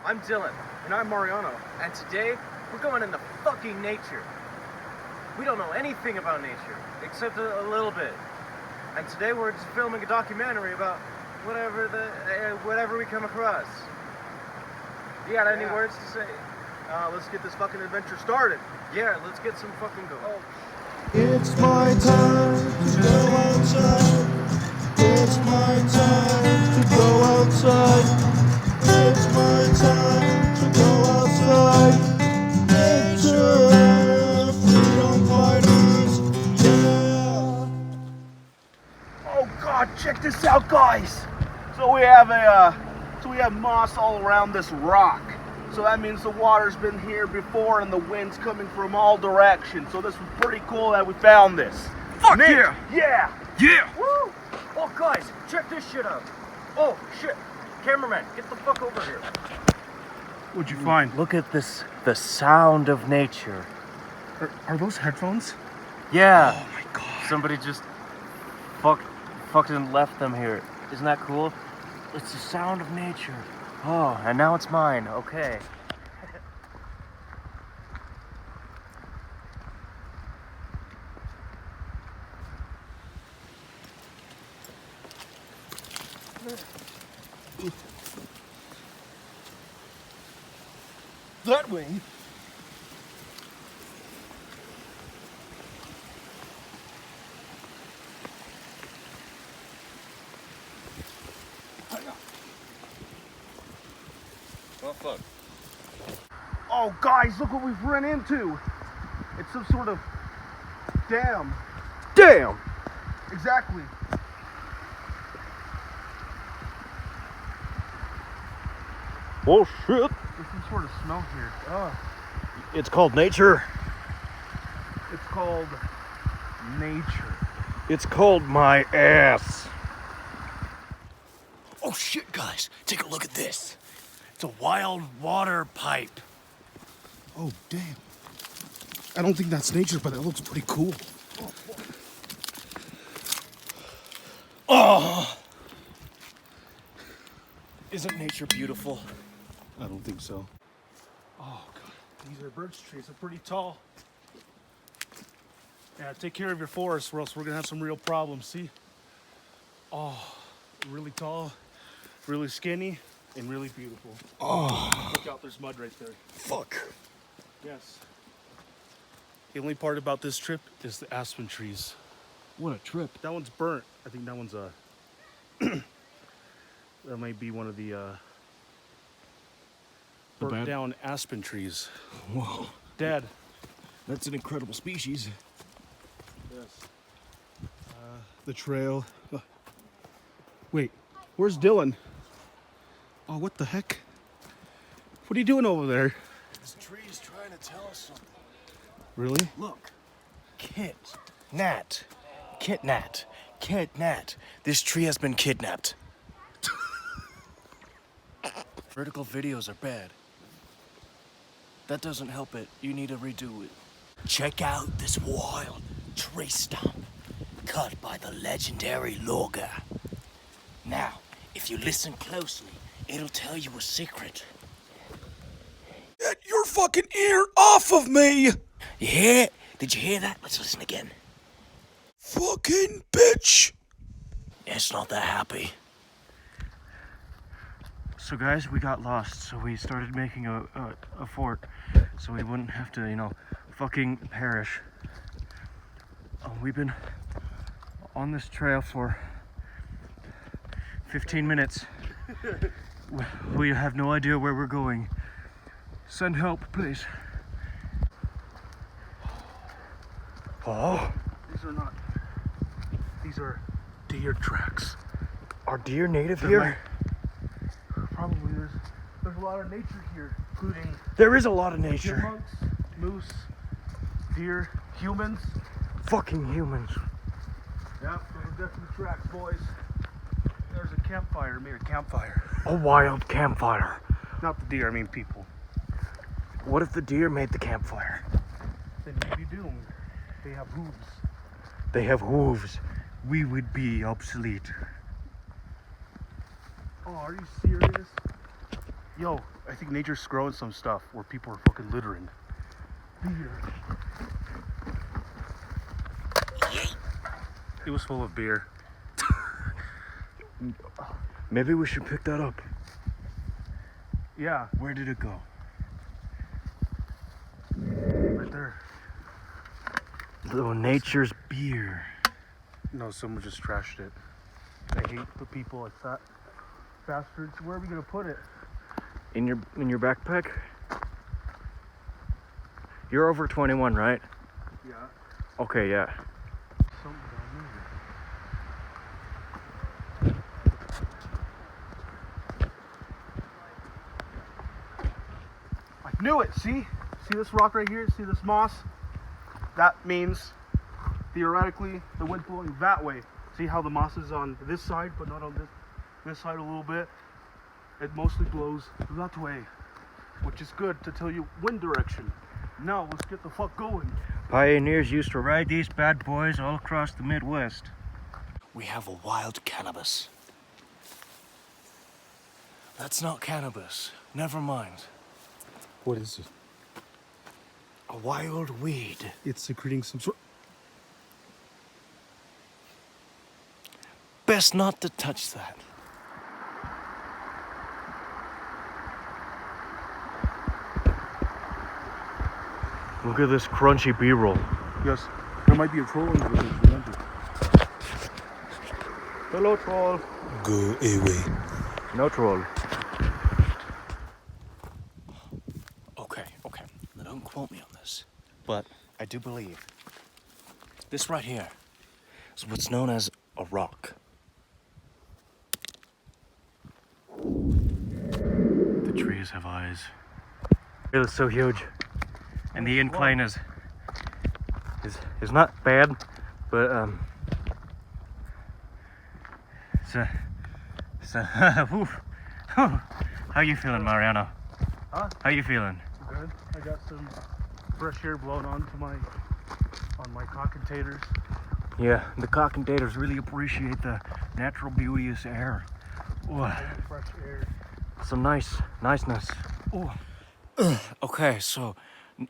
I'm Dylan. And I'm Mariano. And today, we're going into fucking nature. We don't know anything about nature, except a little bit. And today we're just filming a documentary about whatever we come across. You got any words to say? Let's get this fucking adventure started. Yeah, let's get some fucking go. Oh. It's my time to go outside. It's my time to go outside. It's my time to go outside. Nature, freedom fighters, yeah. Oh God, check this out, guys. So we have moss all around this rock. So that means the water's been here before and the wind's coming from all directions. So this was pretty cool that we found this. Fuck Nick, yeah! Yeah! Yeah! Woo! Oh guys, check this shit out. Oh shit. Cameraman, get the fuck over here. What'd you find? Look at this, the sound of nature. Are those headphones? Yeah. Oh my God. Somebody just fucking left them here. Isn't that cool? It's the sound of nature. Oh, and now it's mine. Okay. That way. Oh fuck. Oh guys, look what we've run into. It's some sort of dam. Damn! Exactly. Oh shit. There's some sort of smell here. It's called nature. It's called nature. It's called my ass. Oh shit, guys, take a look at this. It's a wild water pipe. Oh, damn. I don't think that's nature, but it looks pretty cool. Oh! Isn't nature beautiful? I don't think so. Oh God, these are birch trees. They're pretty tall. Yeah, take care of your forest, or else we're gonna have some real problems. See? Oh, really tall, really skinny, and really beautiful. Oh, Look out, there's mud right there. fuck. Yes. The only part about this trip is the aspen trees. What a trip. That one's burnt. I think that one's that might be one of the burnt bad- down aspen trees. Whoa, Dead. that's an incredible species. Yes. The trail. Wait, where's Dylan? Oh, what the heck? What are you doing over there? This tree is trying to tell us something. Really? Look. Kidnat. This tree has been kidnapped. Vertical videos are bad. That doesn't help it. You need to redo it. Check out this wild tree stump cut by the legendary logger. Now, if you listen closely, it'll tell you a secret. Get your fucking ear off of me! You hear it? Did you hear that? Let's listen again. Fucking bitch! It's not that happy. So guys, we got lost, so we started making a fort so we wouldn't have to, fucking perish. We've been on this trail for 15 minutes. We have no idea where we're going. Send help, please. Oh, These are deer tracks. are deer native They're here? Probably there's a lot of nature here, including There is a lot of nature. chipmunks, moose, deer, humans. Fucking humans. Yeah, those are definitely tracks, boys. There's a campfire, made a campfire. A wild campfire. Not the deer, I mean people. What if the deer made the campfire? Then you'd be doomed. They have hooves. They have hooves. We would be obsolete. Oh, are you serious? Yo, I think nature's growing some stuff where people are fucking littering. Beer. It was full of beer. Maybe we should pick that up. Yeah, Where did it go? right there. Little nature's beer. No, someone just trashed it. I hate the people like that. Bastards. Where are we gonna put it? In your backpack? You're over 21, right? Yeah. Okay, yeah. Something down there. I knew it. See this rock right here? See this moss? That means theoretically the wind blowing that way. See how the moss is on this side but not on this side a little bit? It mostly blows that way, which is good to tell you wind direction. Now let's get the fuck going. Pioneers used to ride these bad boys all across the Midwest. We have a wild cannabis. That's not cannabis. Never mind. What is it? A wild weed. It's secreting some sort. Best not to touch that. Look at this crunchy B-roll. Yes, there might be a troll in the village, remember. Hello, troll. Go away. No troll. Okay. Now don't quote me on this. But I do believe this right here is what's known as a rock. The trees have eyes. It is so huge. And the incline is not bad, but whew. How you feeling, Mariano? Huh? How you feeling? Good. I got some fresh air blowing on my cockattators. Yeah, the cockentators really appreciate the natural beauty of this air. Ooh, Fresh air. some niceness. Ooh. Okay, so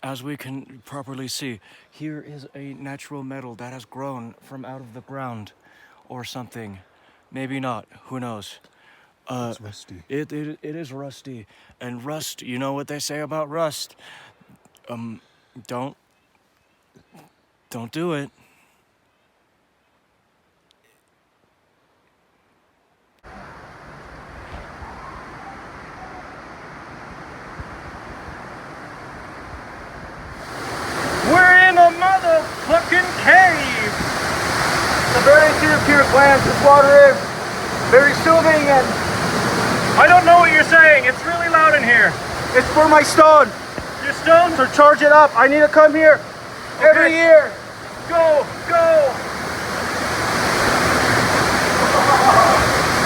as we can properly see, here is a natural metal that has grown from out of the ground or something. Maybe not, who knows? It's rusty. It is rusty. And rust, you know what they say about rust? Don't do it. We're in a motherfucking cave! It's a very clear glance. This water is very soothing and I don't know what you're saying. It's really loud in here. it's for my stone. Your stone? So charge it up. I need to come here every year. Go!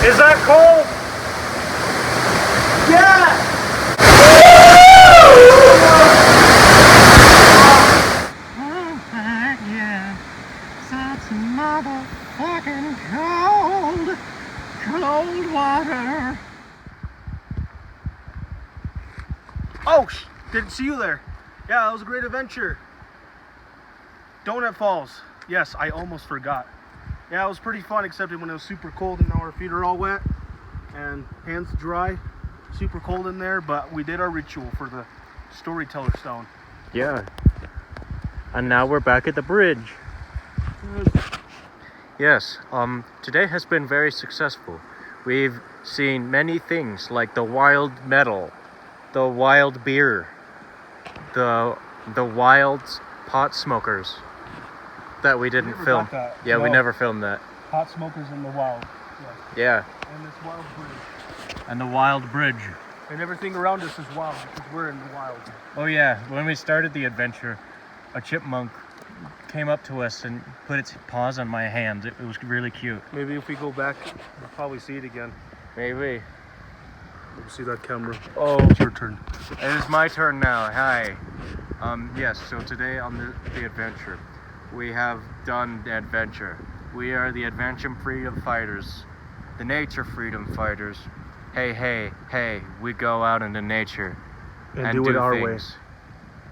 Is that cold? Yeah! Yeah, that's motherfucking cold water. Oh, didn't see you there. Yeah, that was a great adventure. Donut Falls. Yes, I almost forgot. Yeah, it was pretty fun, except when it was super cold and now our feet are all wet and hands dry. Super cold in there, but we did our ritual for the storyteller stone. Yeah. And now we're back at the bridge. Yes, today has been very successful. We've seen many things like the wild metal, the wild beer, the wild pot smokers that we didn't never film. got that. Yeah, we No. never filmed that. Hot smokers in the wild. Yeah, And this wild bridge. and the wild bridge. And everything around us is wild because we're in the wild. Oh yeah, when we started the adventure, a chipmunk came up to us and put its paws on my hand. It was really cute. Maybe if we go back, we'll probably see it again. Maybe. We'll see that camera. Oh, It's your turn. it is my turn now. Hi. Yes, so today on the adventure, we have done the adventure. We are the Adventure Freedom Fighters, the Nature Freedom Fighters, hey, we go out into nature And do it our way. things.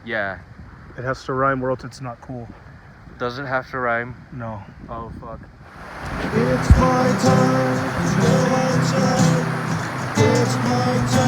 Yeah. It has to rhyme or else it's not cool. Does it have to rhyme? No. Oh, fuck. It's my time to go outside. It's my time.